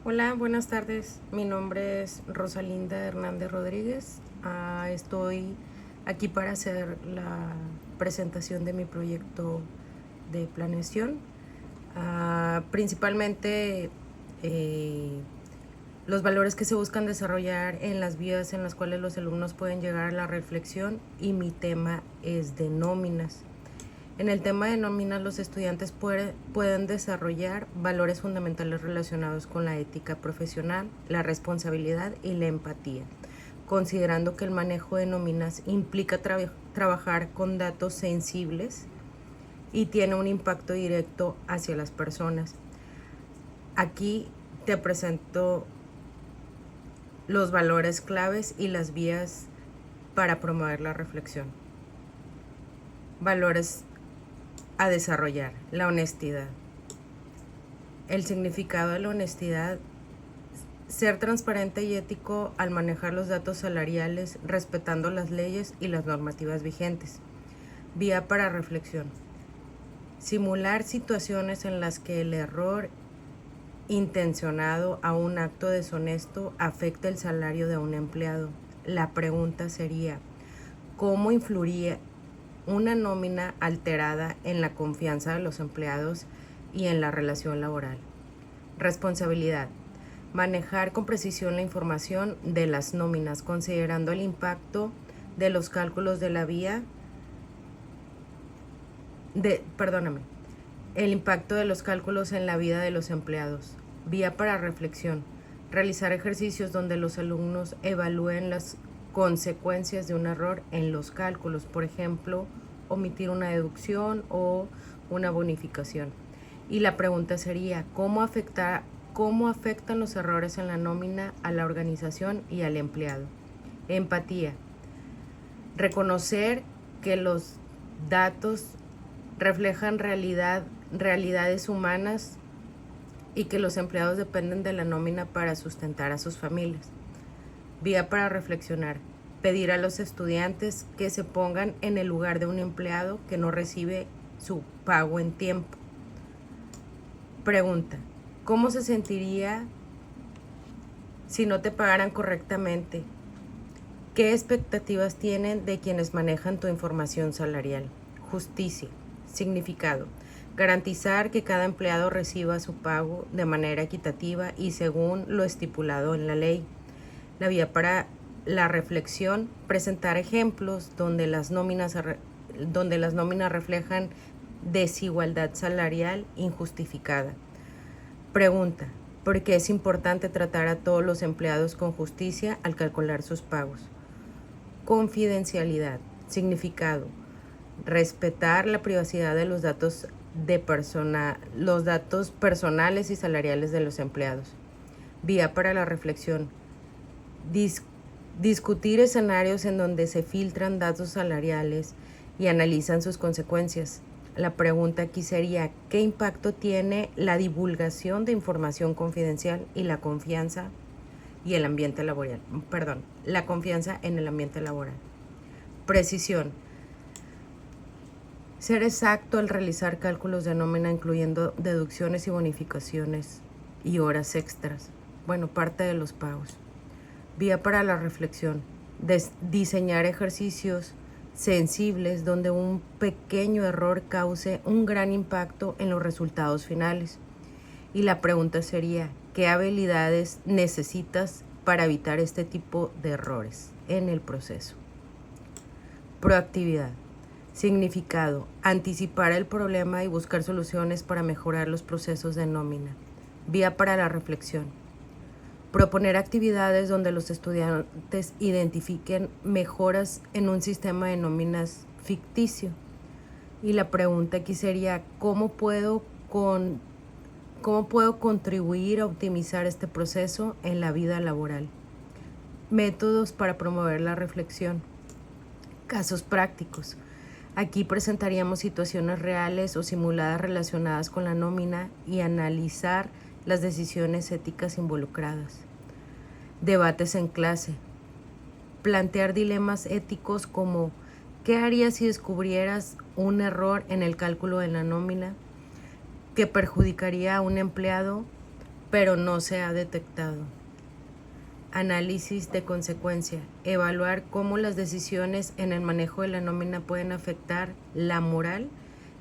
Hola, buenas tardes. Mi nombre es Rosalinda Hernández Rodríguez. Estoy aquí para hacer la presentación de mi proyecto de planeación. Principalmente eh, los valores que se buscan desarrollar en las vías en las cuales los alumnos pueden llegar a la reflexión, y mi tema es de nóminas. En el tema de nóminas, los estudiantes pueden desarrollar valores fundamentales relacionados con la ética profesional, la responsabilidad y la empatía, considerando que el manejo de nóminas implica trabajar con datos sensibles y tiene un impacto directo hacia las personas. Aquí te presento los valores claves y las vías para promover la reflexión. Valores a desarrollar: la honestidad. El significado de la honestidad: ser transparente y ético al manejar los datos salariales, respetando las leyes y las normativas vigentes. Vía para reflexión: simular situaciones en las que el error intencionado a un acto deshonesto afecta el salario de un empleado. La pregunta sería: ¿cómo influiría una nómina alterada en la confianza de los empleados y en la relación laboral? Responsabilidad: manejar con precisión la información de las nóminas, considerando el impacto de los cálculos de la vía el impacto de los cálculos en la vida de los empleados. Vía para reflexión: realizar ejercicios donde los alumnos evalúen las consecuencias de un error en los cálculos, por ejemplo, omitir una deducción o una bonificación. Y la pregunta sería: ¿cómo afectan los errores en la nómina a la organización y al empleado? Empatía: reconocer que los datos reflejan realidades humanas y que los empleados dependen de la nómina para sustentar a sus familias. Vía para reflexionar: pedir a los estudiantes que se pongan en el lugar de un empleado que no recibe su pago en tiempo. Pregunta: ¿cómo se sentiría si no te pagaran correctamente? ¿Qué expectativas tienen de quienes manejan tu información salarial? Justicia. Significado: garantizar que cada empleado reciba su pago de manera equitativa y según lo estipulado en la ley. La vía para la reflexión: presentar ejemplos donde las nóminas reflejan desigualdad salarial injustificada. Pregunta: ¿por qué es importante tratar a todos los empleados con justicia al calcular sus pagos? Confidencialidad. Significado: respetar la privacidad de los datos los datos personales y salariales de los empleados. Vía para la reflexión: discutir escenarios en donde se filtran datos salariales y analizan sus consecuencias. La pregunta aquí sería: ¿qué impacto tiene la divulgación de información confidencial y la confianza y el ambiente laboral? La confianza en el ambiente laboral. Precisión: ser exacto al realizar cálculos de nómina, incluyendo deducciones y bonificaciones y horas extras. Parte de los pagos. Vía para la reflexión: diseñar ejercicios sensibles donde un pequeño error cause un gran impacto en los resultados finales. Y la pregunta sería: ¿qué habilidades necesitas para evitar este tipo de errores en el proceso? Proactividad. Significado: anticipar el problema y buscar soluciones para mejorar los procesos de nómina. Vía para la reflexión: proponer actividades donde los estudiantes identifiquen mejoras en un sistema de nóminas ficticio. Y la pregunta aquí sería: ¿cómo puedo contribuir a optimizar este proceso en la vida laboral? Métodos para promover la reflexión. Casos prácticos: aquí presentaríamos situaciones reales o simuladas relacionadas con la nómina y analizar las decisiones éticas involucradas. Debates en clase: plantear dilemas éticos como: ¿qué harías si descubrieras un error en el cálculo de la nómina que perjudicaría a un empleado pero no se ha detectado. Análisis de consecuencia. Evaluar cómo las decisiones en el manejo de la nómina pueden afectar la moral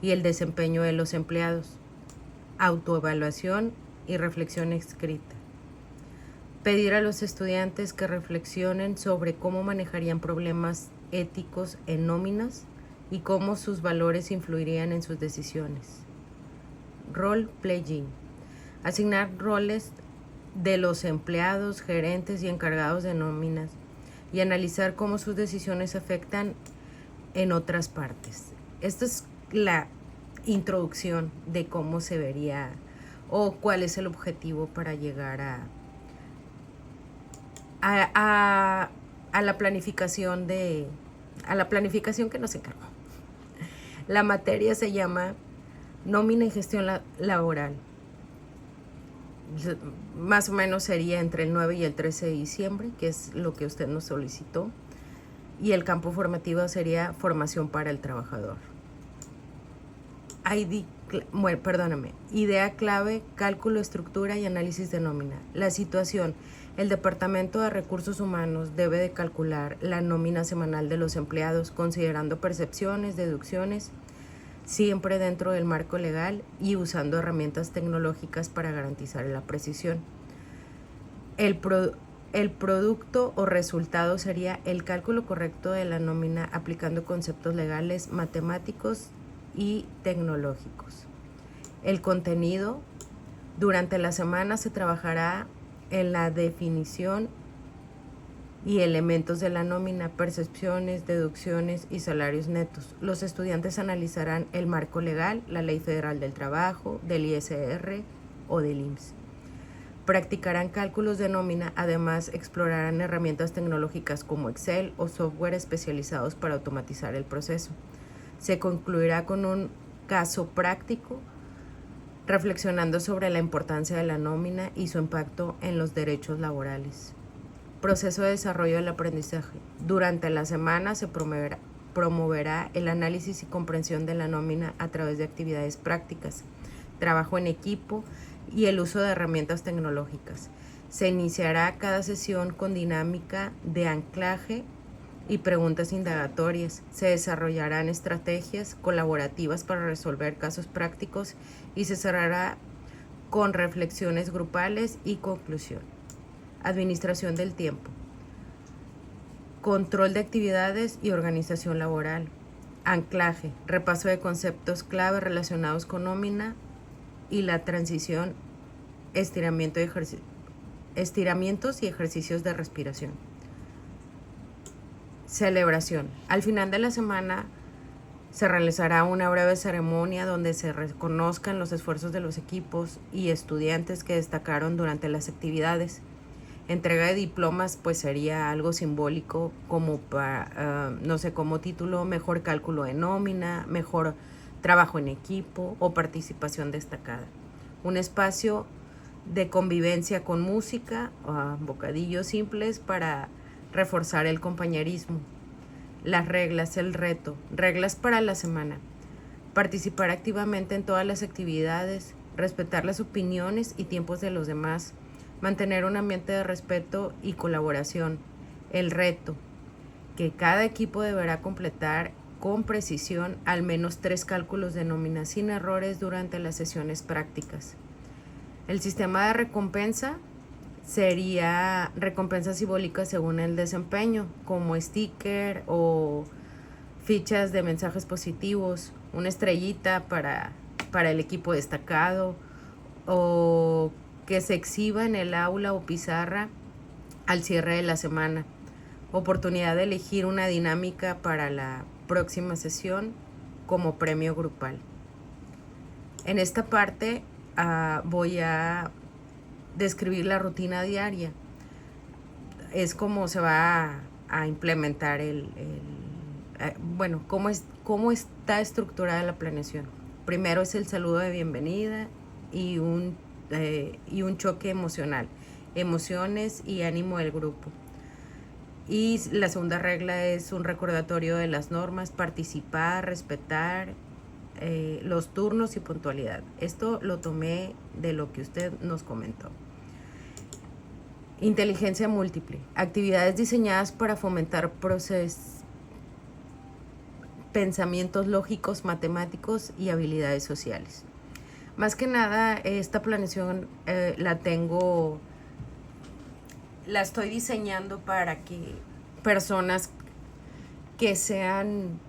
y el desempeño de los empleados. Autoevaluación y reflexión escrita. Pedir a los estudiantes que reflexionen sobre cómo manejarían problemas éticos en nóminas y cómo sus valores influirían en sus decisiones. Role playing. Asignar roles de los empleados, gerentes y encargados de nóminas y analizar cómo sus decisiones afectan en otras partes. Esta es la introducción de cómo se vería o cuál es el objetivo para llegar a la planificación que nos encargó. La materia se llama nómina y gestión laboral. Más o menos sería entre el 9 y el 13 de diciembre, que es lo que usted nos solicitó. Y el campo formativo sería formación para el trabajador. Idea clave, cálculo, estructura y análisis de nómina. La situación. El Departamento de Recursos Humanos debe de calcular la nómina semanal de los empleados considerando percepciones, deducciones, siempre dentro del marco legal y usando herramientas tecnológicas para garantizar la precisión. El producto o resultado sería el cálculo correcto de la nómina aplicando conceptos legales, matemáticos y tecnológicos. El contenido. Durante la semana se trabajará en la definición y elementos de la nómina, percepciones, deducciones y salarios netos. Los estudiantes analizarán el marco legal, la Ley Federal del Trabajo, del ISR o del IMSS. Practicarán cálculos de nómina, además explorarán herramientas tecnológicas como Excel o software especializados para automatizar el proceso. Se concluirá con un caso práctico, reflexionando sobre la importancia de la nómina y su impacto en los derechos laborales. Proceso de desarrollo del aprendizaje. Durante la semana se promoverá el análisis y comprensión de la nómina a través de actividades prácticas, trabajo en equipo y el uso de herramientas tecnológicas. Se iniciará cada sesión con dinámica de anclaje y preguntas indagatorias. Se desarrollarán estrategias colaborativas para resolver casos prácticos y se cerrará con reflexiones grupales y conclusión. Administración del tiempo. Control de actividades y organización laboral. Anclaje. Repaso de conceptos clave relacionados con nómina y la transición, estiramientos y ejercicios de respiración. Celebración. Al final de la semana se realizará una breve ceremonia donde se reconozcan los esfuerzos de los equipos y estudiantes que destacaron durante las actividades. Entrega de diplomas pues sería algo simbólico como como título, mejor cálculo de nómina, mejor trabajo en equipo o participación destacada. Un espacio de convivencia con música, bocadillos simples para reforzar el compañerismo. Las reglas, el reto. Reglas para la semana. Participar activamente en todas las actividades, respetar las opiniones y tiempos de los demás, mantener un ambiente de respeto y colaboración. El reto, que cada equipo deberá completar con precisión al menos 3 cálculos de nómina sin errores durante las sesiones prácticas. El sistema de recompensa sería recompensas simbólicas según el desempeño, como sticker o fichas de mensajes positivos, una estrellita para el equipo destacado, o que se exhiba en el aula o pizarra al cierre de la semana. Oportunidad de elegir una dinámica para la próxima sesión como premio grupal. En esta parte voy a describir la rutina diaria. Es como se va a implementar cómo está estructurada la planeación. Primero es el saludo de bienvenida y un choque emocional, emociones y ánimo del grupo. Y la segunda regla es un recordatorio de las normas, participar, respetar los turnos y puntualidad. Esto lo tomé de lo que usted nos comentó. Inteligencia múltiple. Actividades diseñadas para fomentar pensamientos lógicos, matemáticos y habilidades sociales. Más que nada, esta planeación la estoy diseñando para que personas que sean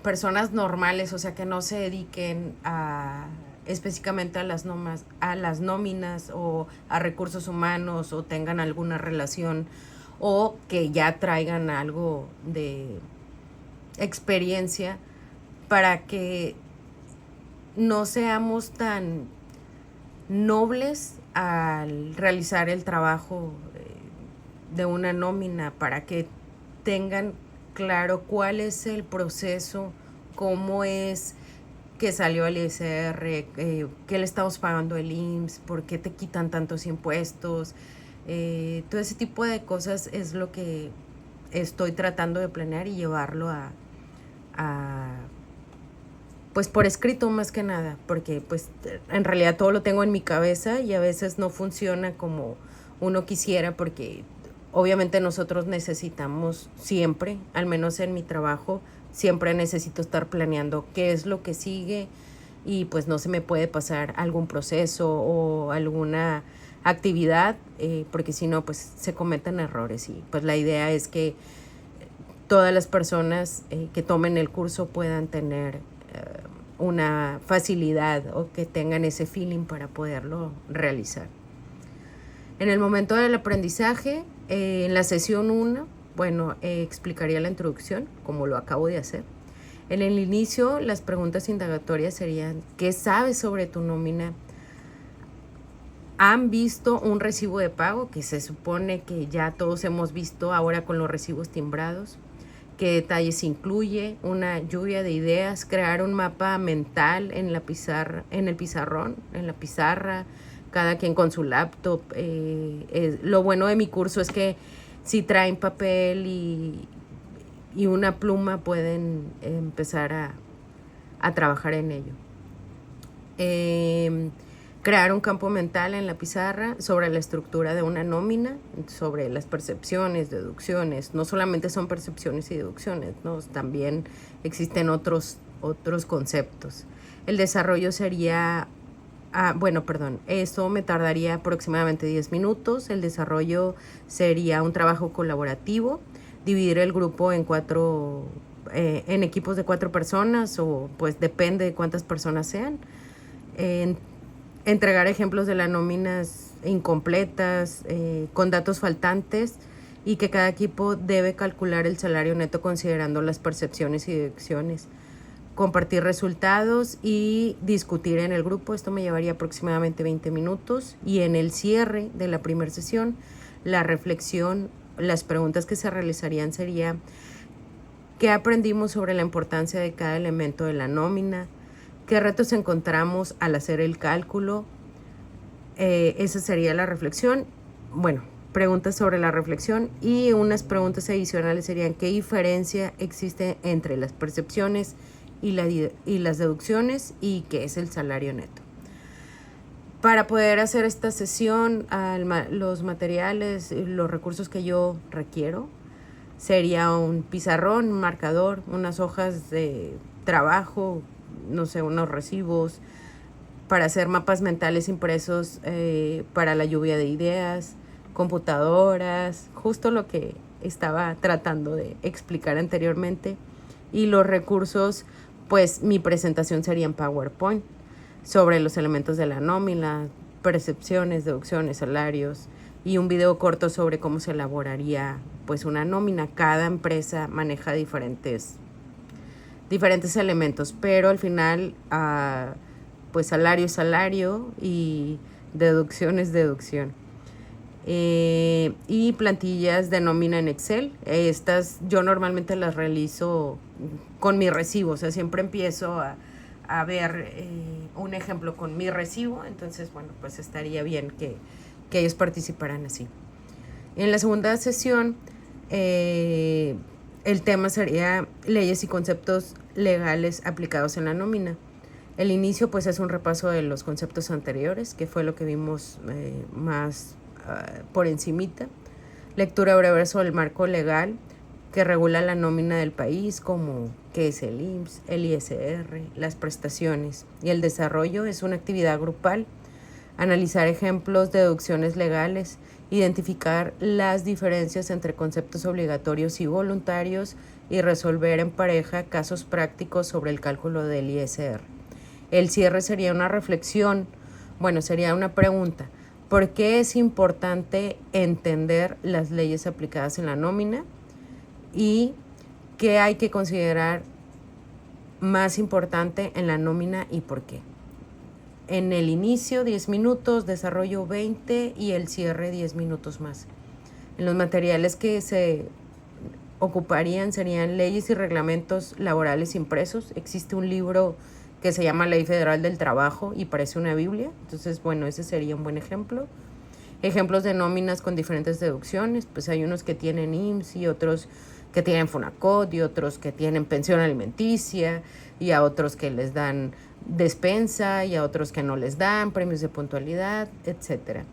personas normales, o sea, que no se dediquen específicamente a las nóminas o a recursos humanos o tengan alguna relación o que ya traigan algo de experiencia, para que no seamos tan nobles al realizar el trabajo de una nómina, para que tengan claro cuál es el proceso, cómo es que salió el ISR, qué le estamos pagando el IMSS, por qué te quitan tantos impuestos. Todo ese tipo de cosas es lo que estoy tratando de planear y llevarlo pues por escrito más que nada, porque pues en realidad todo lo tengo en mi cabeza y a veces no funciona como uno quisiera, porque obviamente nosotros necesitamos siempre, al menos en mi trabajo, siempre necesito estar planeando qué es lo que sigue y pues no se me puede pasar algún proceso o alguna actividad, porque si no pues se cometen errores, y pues la idea es que todas las personas que tomen el curso puedan tener una facilidad o que tengan ese feeling para poderlo realizar. En el momento del aprendizaje, en la sesión 1, explicaría la introducción, como lo acabo de hacer. En el inicio, las preguntas indagatorias serían: ¿qué sabes sobre tu nómina? ¿Han visto un recibo de pago? Que se supone que ya todos hemos visto ahora con los recibos timbrados. ¿Qué detalles incluye? Una lluvia de ideas, crear un mapa mental en el pizarrón, en la pizarra, cada quien con su laptop. Lo bueno de mi curso es que si traen papel y una pluma pueden empezar a trabajar en ello. Crear un campo mental en la pizarra sobre la estructura de una nómina, sobre las percepciones, deducciones. No solamente son percepciones y deducciones, ¿no? También existen otros conceptos. El desarrollo sería, esto me tardaría aproximadamente 10 minutos. El desarrollo sería un trabajo colaborativo, dividir el grupo en equipos de 4 personas, o pues depende de cuántas personas sean. Entregar ejemplos de las nóminas incompletas, con datos faltantes, y que cada equipo debe calcular el salario neto considerando las percepciones y deducciones. Compartir resultados y discutir en el grupo. Esto me llevaría aproximadamente 20 minutos. Y en el cierre de la primera sesión, la reflexión, las preguntas que se realizarían sería: ¿qué aprendimos sobre la importancia de cada elemento de la nómina? ¿Qué retos encontramos al hacer el cálculo? Esa sería la reflexión. Preguntas sobre la reflexión, y unas preguntas adicionales serían: ¿qué diferencia existe entre las percepciones y las deducciones, y qué es el salario neto? Para poder hacer esta sesión, los materiales, los recursos que yo requiero sería un pizarrón, un marcador, unas hojas de trabajo, unos recibos, para hacer mapas mentales impresos para la lluvia de ideas, computadoras, justo lo que estaba tratando de explicar anteriormente. Y los recursos, pues mi presentación sería en PowerPoint sobre los elementos de la nómina, percepciones, deducciones, salarios, y un video corto sobre cómo se elaboraría pues una nómina. Cada empresa maneja diferentes elementos, pero al final pues salario es salario y deducción es deducción. Y plantillas de nómina en Excel. Estas yo normalmente las realizo con mi recibo, o sea, siempre empiezo a ver un ejemplo con mi recibo. Entonces, pues estaría bien que ellos participaran así. En la segunda sesión, el tema sería leyes y conceptos legales aplicados en la nómina. El inicio pues es un repaso de los conceptos anteriores, que fue lo que vimos más por encimita. Lectura breve sobre el marco legal que regula la nómina del país, como qué es el IMSS, el ISR, las prestaciones. Y el desarrollo es una actividad grupal. Analizar ejemplos de deducciones legales, identificar las diferencias entre conceptos obligatorios y voluntarios y resolver en pareja casos prácticos sobre el cálculo del ISR. El cierre sería una reflexión, sería una pregunta. ¿Por qué es importante entender las leyes aplicadas en la nómina? ¿Y qué hay que considerar más importante en la nómina y por qué? En el inicio 10 minutos, desarrollo 20 y el cierre 10 minutos más. En los materiales que se ocuparían serían leyes y reglamentos laborales impresos. Existe un libro que se llama Ley Federal del Trabajo y parece una Biblia. Entonces, ese sería un buen ejemplo. Ejemplos de nóminas con diferentes deducciones. Pues hay unos que tienen IMSS y otros que tienen Fonacot y otros que tienen pensión alimenticia y a otros que les dan despensa y a otros que no les dan premios de puntualidad, etcétera.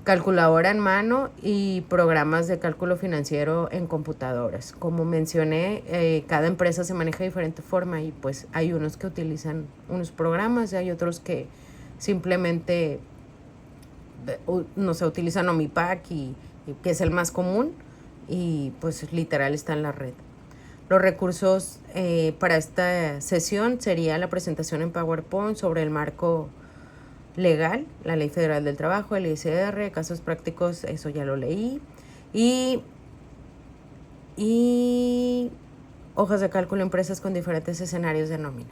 Calculadora en mano y programas de cálculo financiero en computadoras. Como mencioné, cada empresa se maneja de diferente forma y pues hay unos que utilizan unos programas y hay otros que simplemente utilizan Omipac y que es el más común y pues literal está en la red. Los recursos para esta sesión sería la presentación en PowerPoint sobre el marco legal, la Ley Federal del Trabajo, el ISR, casos prácticos, eso ya lo leí, y hojas de cálculo empresas con diferentes escenarios de nómina.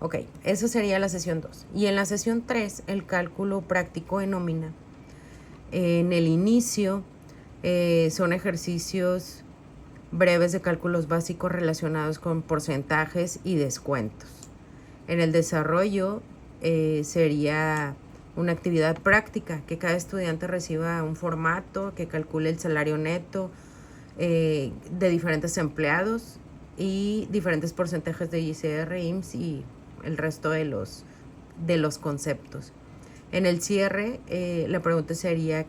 Ok, eso sería la sesión 2. Y en la sesión 3, el cálculo práctico de nómina. En el inicio son ejercicios breves de cálculos básicos relacionados con porcentajes y descuentos. En el desarrollo sería una actividad práctica, que cada estudiante reciba un formato que calcule el salario neto de diferentes empleados y diferentes porcentajes de ISR, IMSS y el resto de los conceptos. En el cierre, la pregunta sería,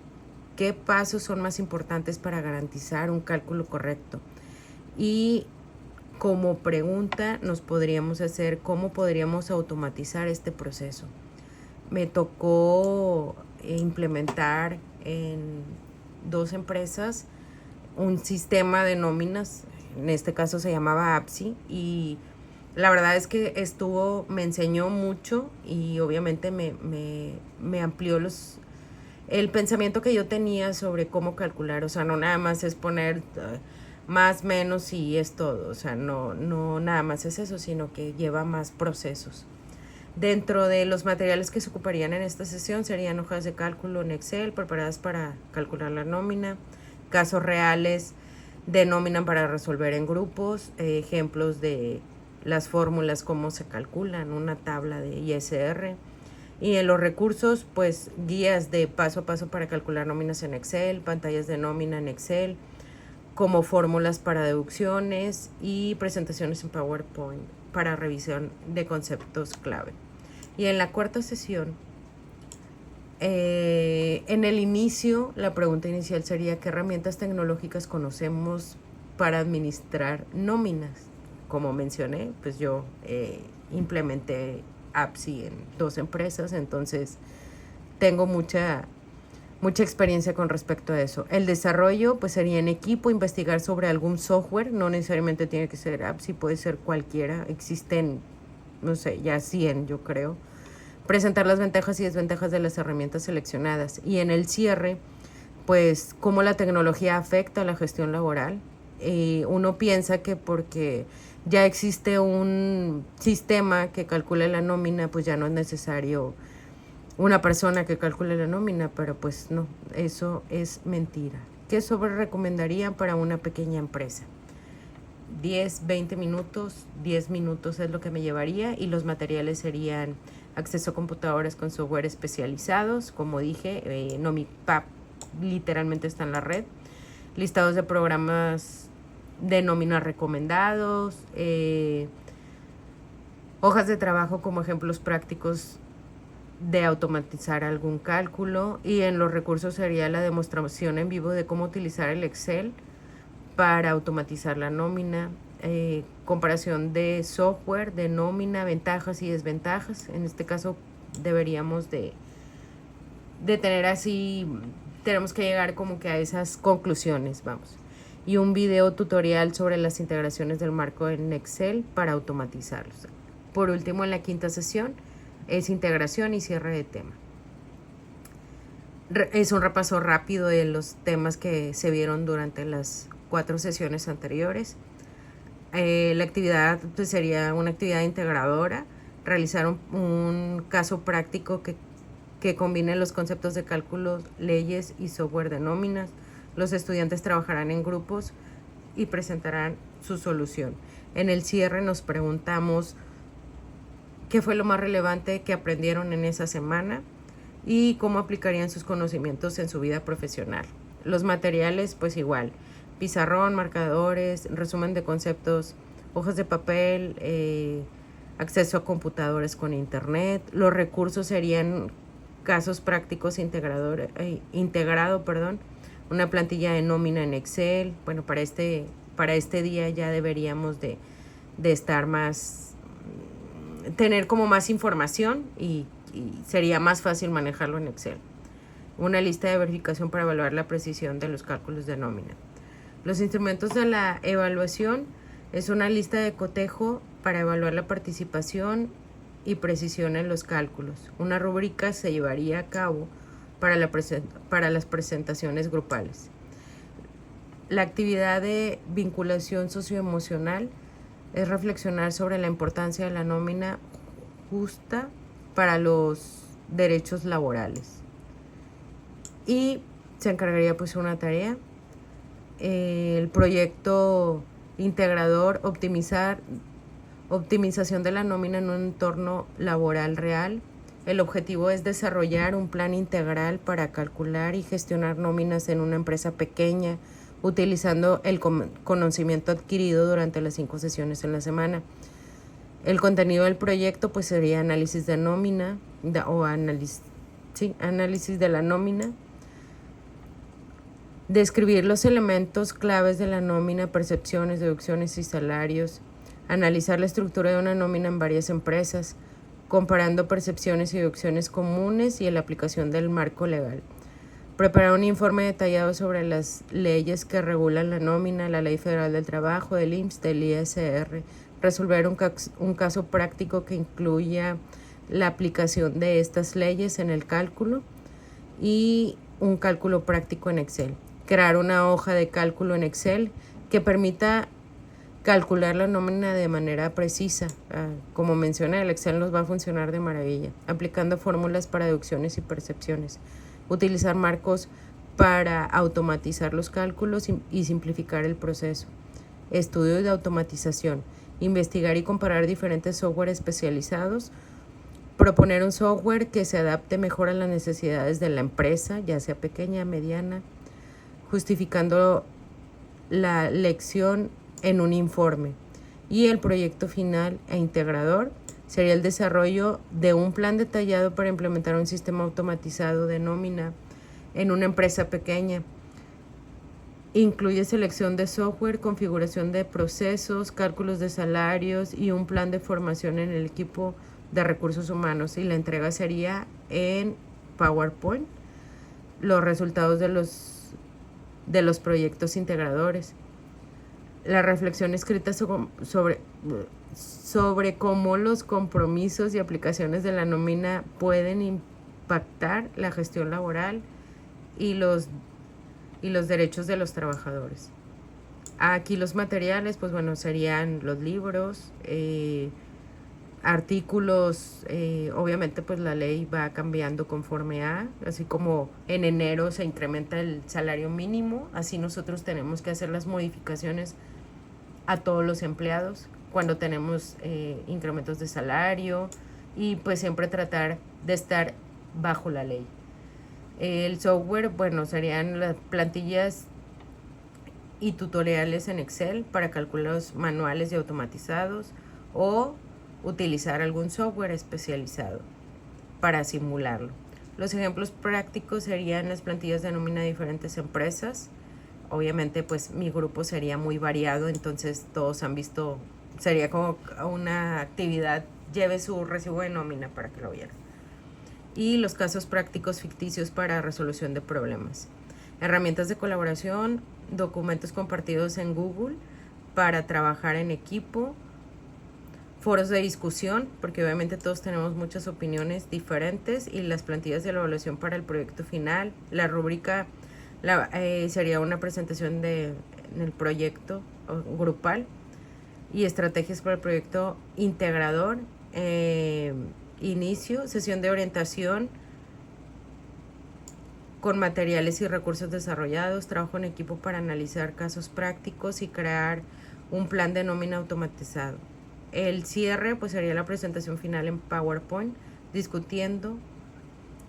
¿qué pasos son más importantes para garantizar un cálculo correcto? Y como pregunta nos podríamos hacer cómo podríamos automatizar este proceso. Me tocó implementar en 2 empresas un sistema de nóminas, en este caso se llamaba APSI, y la verdad es que me enseñó mucho y obviamente me amplió el pensamiento que yo tenía sobre cómo calcular. O sea, no nada más es poner más, menos y es todo. O sea, no nada más es eso, sino que lleva más procesos. Dentro de los materiales que se ocuparían en esta sesión serían hojas de cálculo en Excel preparadas para calcular la nómina, casos reales de nómina para resolver en grupos, ejemplos de las fórmulas, cómo se calculan, una tabla de ISR. Y en los recursos, pues guías de paso a paso para calcular nóminas en Excel, pantallas de nómina en Excel, como fórmulas para deducciones y presentaciones en PowerPoint para revisión de conceptos clave. Y en la cuarta sesión, en el inicio, la pregunta inicial sería ¿qué herramientas tecnológicas conocemos para administrar nóminas? Como mencioné, pues yo implementé APSI en 2 empresas, entonces tengo mucha experiencia con respecto a eso. El desarrollo pues sería en equipo, investigar sobre algún software, no necesariamente tiene que ser APSI, puede ser cualquiera, existen, no sé, ya 100 yo creo. Presentar las ventajas y desventajas de las herramientas seleccionadas. Y en el cierre, pues cómo la tecnología afecta a la gestión laboral. Uno piensa que porque ya existe un sistema que calcule la nómina, pues ya no es necesario una persona que calcule la nómina, pero pues no, eso es mentira. ¿Qué sobre recomendarían para una pequeña empresa? 10, 20 minutos, 10 minutos es lo que me llevaría y los materiales serían acceso a computadoras con software especializados, como dije, Nomipac literalmente está en la red, listados de programas de nómina recomendados, hojas de trabajo como ejemplos prácticos de automatizar algún cálculo, y en los recursos sería la demostración en vivo de cómo utilizar el Excel para automatizar la nómina, comparación de software, de nómina, ventajas y desventajas. En este caso deberíamos de tener así, tenemos que llegar como que a esas conclusiones, vamos. Y un video tutorial sobre las integraciones del marco en Excel para automatizarlos. Por último, en la quinta sesión es integración y cierre de tema. Es un repaso rápido de los temas que se vieron durante las 4 sesiones anteriores. La actividad pues, sería una actividad integradora, realizar un caso práctico que combine los conceptos de cálculos, leyes y software de nóminas. Los estudiantes trabajarán en grupos y presentarán su solución. En el cierre nos preguntamos qué fue lo más relevante que aprendieron en esa semana y cómo aplicarían sus conocimientos en su vida profesional. Los materiales, pues igual, pizarrón, marcadores, resumen de conceptos, hojas de papel, acceso a computadores con internet. Los recursos serían casos prácticos integrado, una plantilla de nómina en Excel. Bueno, para este día ya deberíamos de estar más, tener como más información y sería más fácil manejarlo en Excel. Una lista de verificación para evaluar la precisión de los cálculos de nómina. Los instrumentos de la evaluación es una lista de cotejo para evaluar la participación y precisión en los cálculos. Una rúbrica se llevaría a cabo para las presentaciones grupales. La actividad de vinculación socioemocional es reflexionar sobre la importancia de la nómina justa para los derechos laborales. Y se encargaría pues una tarea, el proyecto integrador, optimización de la nómina en un entorno laboral real. El objetivo es desarrollar un plan integral para calcular y gestionar nóminas en una empresa pequeña, utilizando el conocimiento adquirido durante las 5 sesiones en la semana. El contenido del proyecto pues sería análisis de nómina análisis de la nómina, describir los elementos claves de la nómina, percepciones, deducciones y salarios, analizar la estructura de una nómina en varias empresas, comparando percepciones y deducciones comunes y la aplicación del marco legal. Preparar un informe detallado sobre las leyes que regulan la nómina, la Ley Federal del Trabajo, del IMSS, del ISR. Resolver un caso práctico que incluya la aplicación de estas leyes en el cálculo y un cálculo práctico en Excel. Crear una hoja de cálculo en Excel que permita calcular la nómina de manera precisa. Como mencioné, el Excel nos va a funcionar de maravilla, aplicando fórmulas para deducciones y percepciones. Utilizar marcos para automatizar los cálculos y simplificar el proceso. Estudios de automatización. Investigar y comparar diferentes software especializados. Proponer un software que se adapte mejor a las necesidades de la empresa, ya sea pequeña, mediana. Justificando la lección en un informe. Y el proyecto final e integrador sería el desarrollo de un plan detallado para implementar un sistema automatizado de nómina en una empresa pequeña. Incluye selección de software, configuración de procesos, cálculos de salarios y un plan de formación en el equipo de recursos humanos. Y la entrega sería en PowerPoint. Los resultados de los proyectos integradores. La reflexión escrita sobre cómo los compromisos y aplicaciones de la nómina pueden impactar la gestión laboral y los derechos de los trabajadores. Aquí los materiales, pues bueno, serían los libros, artículos, obviamente pues la ley va cambiando conforme así como en enero se incrementa el salario mínimo, así nosotros tenemos que hacer las modificaciones a todos los empleados cuando tenemos incrementos de salario y pues siempre tratar de estar bajo la ley. El software, bueno, serían las plantillas y tutoriales en Excel para cálculos manuales y automatizados o utilizar algún software especializado para simularlo. Los ejemplos prácticos serían las plantillas de nómina de diferentes empresas. Obviamente pues mi grupo sería muy variado, entonces todos han visto, sería como una actividad, lleve su recibo de nómina para que lo vieran. Y los casos prácticos ficticios para resolución de problemas. Herramientas de colaboración, documentos compartidos en Google para trabajar en equipo, foros de discusión, porque obviamente todos tenemos muchas opiniones diferentes, y las plantillas de la evaluación para el proyecto final. La rúbrica sería una presentación del proyecto grupal, y estrategias para el proyecto integrador, inicio, sesión de orientación con materiales y recursos desarrollados, trabajo en equipo para analizar casos prácticos y crear un plan de nómina automatizado. El cierre pues sería la presentación final en PowerPoint, discutiendo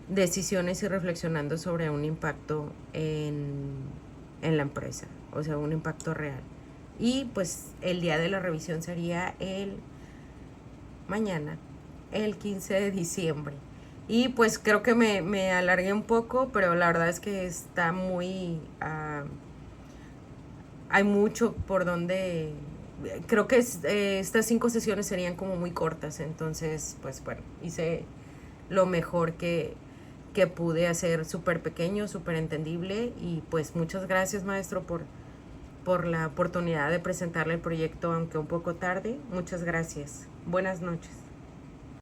decisiones y reflexionando sobre un impacto en la empresa, o sea, un impacto real. Y pues el día de la revisión sería mañana, el 15 de diciembre. Y pues creo que me alargué un poco, pero la verdad es que está muy... hay mucho por donde... Creo que estas 5 sesiones serían como muy cortas, entonces pues bueno, hice lo mejor que pude hacer, súper pequeño, súper entendible, y pues muchas gracias, maestro, por la oportunidad de presentarle el proyecto, aunque un poco tarde. Muchas gracias. Buenas noches.